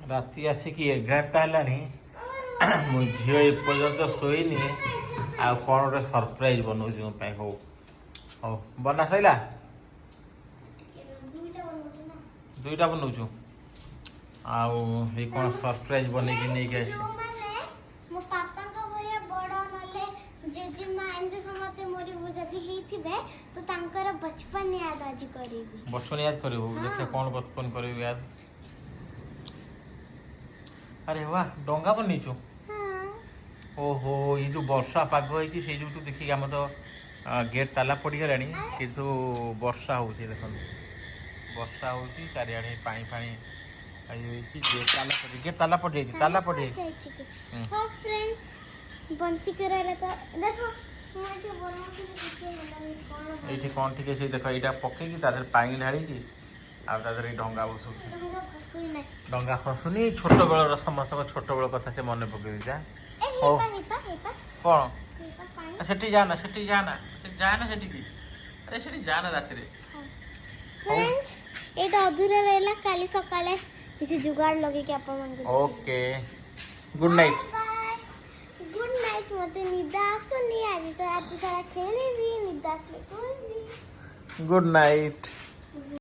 राति आसिक 11टा है मो झील एपर्तंत शोनी आ कौन गोटे सरप्राइज बनाऊँ मो हो हो बना सैला दुईटा बनाऊँ आउ ये कौन सरप्राइज बन के नहीं आस मो पापा का भलिया बड़ नले जेजेमा एंते समते मोरी जदी हेथिबे तो तांकर बचपन याद आज करेबी बचपन याद करू देखिए कौन बचपन करू याद अरे वाह डंगा बनईचु ओहो ये जो वर्षा पाग होती से जो तू देखिए आम तो गेट ताला पड़गला किंतु वर्षा हो देख वर्षा हो चारिड़े पानी फाणी गेट ताला पड़ जाए ताला पड़ जाए हां फ्रेंड्स बंची के रहले तो देखो मैं के बनौती कौन एठी कौन ठीक से देखो एटा पके की तादर पानी ढाली की आ तादर डंगा बसु डंगा खसुनी छोट बेलर समस्त छोट बेल कथा से मन पके जा ओ कौन सेठी जाना सेठी की अरे सेठी जाना रात रे फ्रेंड्स एटा अधूरा रहला काली सकाळे किसी जुगाड़ लगे के अपन मन को okay good night good night मते निदा आसुनी आज तो रात सारा खेली भी निदा आसले कोई गुड नाइट